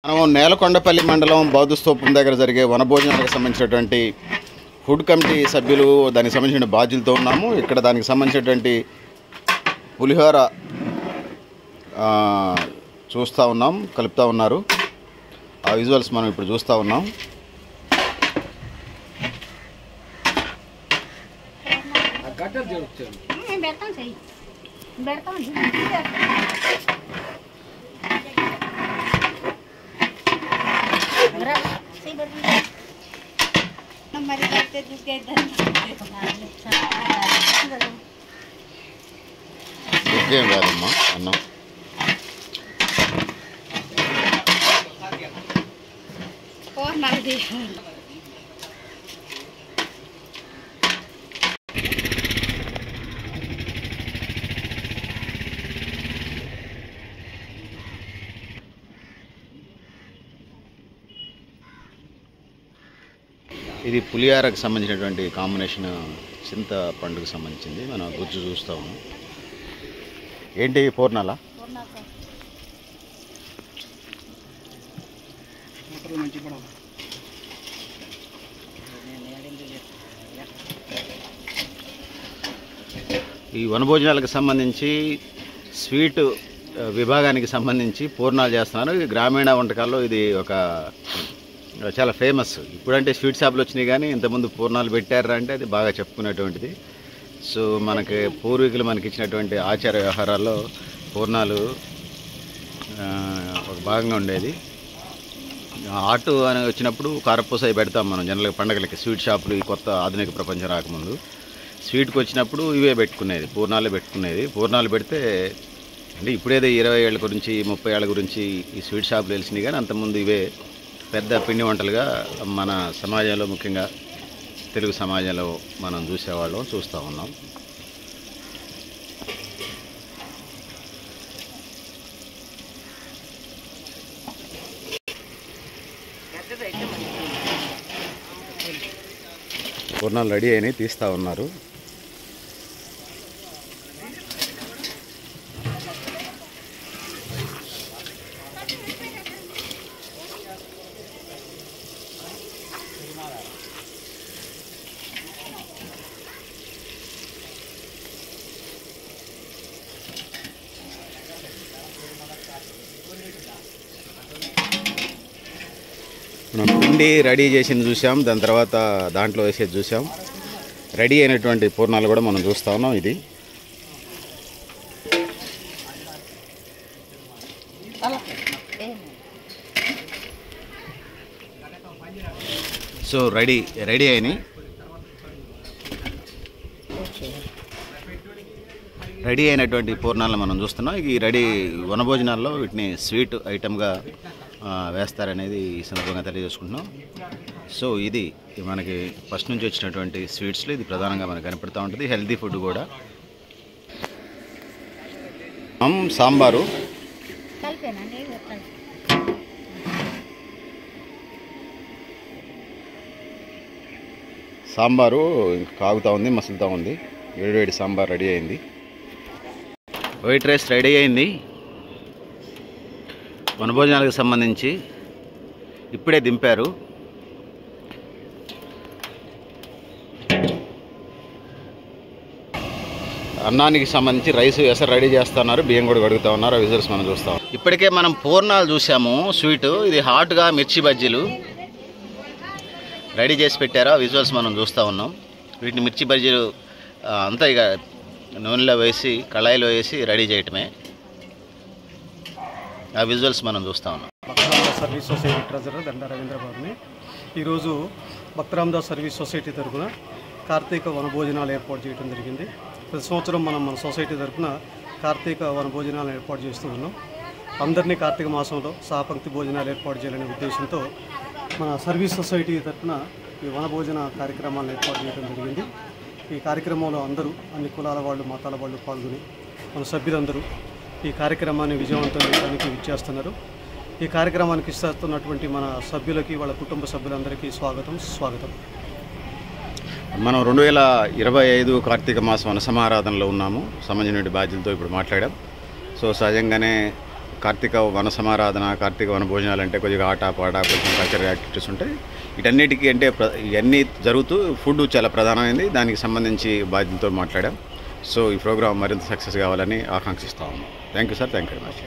మనం నేలకొండపల్లి మండలం బౌద్ధ స్తూపం దగ్గర జరిగే వనభోజనాలకు సంబంధించినటువంటి ఫుడ్ కమిటీ సభ్యులు దానికి సంబంధించిన బాధ్యులతో ఉన్నాము. ఇక్కడ దానికి సంబంధించినటువంటి పులిహోర చూస్తూ ఉన్నాం, కలుపుతూ ఉన్నారు. ఆ విజువల్స్ మనం ఇప్పుడు చూస్తూ ఉన్నాం. ఏం కాదమ్మా అన్నం. ఇది పులిహారకు సంబంధించినటువంటి కాంబినేషన్, చింతపండుకు సంబంధించింది. మనం గుజ్జు చూస్తాము. ఏంటి పూర్ణాల? ఈ వనభోజనాలకు సంబంధించి స్వీట్ విభాగానికి సంబంధించి పూర్ణాలు చేస్తున్నారు. ఇది గ్రామీణ వంటకాల్లో ఇది ఒక చాలా ఫేమస్. ఇప్పుడంటే స్వీట్ షాపులు వచ్చినాయి, కానీ ఇంతకుముందు పూర్ణాలు పెట్టారా అంటే అది బాగా చెప్పుకునేటువంటిది. సో మనకి పూర్వీకులు మనకి ఇచ్చినటువంటి ఆచార వ్యవహారాల్లో పూర్ణాలు ఒక భాగంగా ఉండేది. ఆటు అని వచ్చినప్పుడు కారపూస పెడతాం మనం జనరల్గా పండగలకి. స్వీట్ షాపులు ఈ కొత్త ఆధునిక ప్రపంచం రాకముందు స్వీట్కి వచ్చినప్పుడు ఇవే పెట్టుకునేది, పూర్ణాలే పెట్టుకునేది. పూర్ణాలు పెడితే అంటే ఇప్పుడేదో 20 ఏళ్ళ గురించి 30 ఏళ్ళ గురించి ఈ స్వీట్ షాపులు తెలిసినాయి, కానీ అంతకుముందు ఇవే పెద్ద పిండి వంటలుగా మన సమాజంలో, ముఖ్యంగా తెలుగు సమాజంలో మనం చూసేవాళ్ళం, చూస్తూ ఉన్నాం. పూర్ణాలు రెడీ అయినాయి, తీస్తూ ఉన్నారు. మనం పిండి రెడీ చేసింది చూసాం, దాని తర్వాత దాంట్లో వేసేది చూసాం. రెడీ అయినటువంటి పూర్ణాలు కూడా మనం చూస్తూ ఉన్నాం. ఇది సో రెడీ అయినాయి. రెడీ అయినటువంటి పూర్ణాలను మనం చూస్తున్నాం. ఈ రెడీ వనభోజనాల్లో వీటిని స్వీట్ ఐటమ్గా వేస్తారనేది ఈ సందర్భంగా తెలియజేసుకుంటున్నాం. సో ఇది మనకి ఫస్ట్ నుంచి వచ్చినటువంటి స్వీట్స్లో ఇది ప్రధానంగా మనకు కనపడుతూ ఉంటుంది. హెల్తీ ఫుడ్ కూడా. సాంబారు, సాంబారు ఇంకా కాగుతూ ఉంది, మసులుతూ ఉంది. వేడివేడి సాంబార్ రెడీ అయింది. వైట్ రైస్ రెడీ అయింది. వనభోజనాలకు సంబంధించి ఇప్పుడే దింపారు. అన్నానికి సంబంధించి రైస్ ఎసరు రెడీ చేస్తున్నారు, బియ్యం కూడా కడుగుతూ ఉన్నారు. ఆ విజువల్స్ మనం చూస్తాం. ఇప్పటికే మనం పూర్ణాలు చూసాము, స్వీటు. ఇది హాట్గా మిర్చి బజ్జీలు రెడీ చేసి పెట్టారు. ఆ విజువల్స్ మనం చూస్తూ ఉన్నాం. వీటిని మిర్చి బజ్జీలు అంతా ఇక నూనెలో వేసి కళాయిలో వేసి రెడీ చేయటమే. ఆ విజువల్స్ మనం చూస్తూ ఉన్నాం. భక్తరామదాస్ సర్వీస్ సొసైటీ ట్రెజరర్ దండ రవీంద్రబాబుని. ఈరోజు భక్తరామదాస్ సర్వీస్ సొసైటీ తరఫున కార్తీక వనభోజనాలు ఏర్పాటు చేయడం జరిగింది. ప్రతి సంవత్సరం మన సొసైటీ తరఫున కార్తీక వనభోజనాలను ఏర్పాటు చేస్తూ ఉన్నాం. అందరినీ కార్తీక మాసంలో సహపంక్తి భోజనాలు ఏర్పాటు చేయాలనే ఉద్దేశంతో మన సర్వీస్ సొసైటీ తరఫున ఈ వనభోజన కార్యక్రమాలను ఏర్పాటు చేయడం జరిగింది. ఈ కార్యక్రమంలో అందరూ, అన్ని కులాల వాళ్ళు, మతాల వాళ్ళు పాల్గొని మన సభ్యులందరూ ఈ కార్యక్రమాన్ని విజయవంతం చేయడానికి విచ్చేస్తున్నారు. ఈ కార్యక్రమానికి ఇస్తున్నటువంటి మన సభ్యులకి, వాళ్ళ కుటుంబ సభ్యులందరికీ స్వాగతం. మనం 2025 కార్తీక మాసం వన సమారాధనలో ఉన్నాము. సంబంధించిన బాధ్యతలతో ఇప్పుడు మాట్లాడాం. సో సహజంగానే కార్తీక వన సమారాధన, కార్తీక వన భోజనాలు అంటే కొద్దిగా ఆట పాట, కొంచెం కల్చరల్ యాక్టివిటీస్ ఉంటాయి. వీటన్నిటికీ అంటే ఇవన్నీ జరుగుతూ ఫుడ్ చాలా ప్రధానమైంది. దానికి సంబంధించి బాధ్యతలతో మాట్లాడాం. సో ఈ ప్రోగ్రాం మరింత సక్సెస్ కావాలని ఆకాంక్షిస్తా ఉన్నాం. Thank you sir, thank you very much.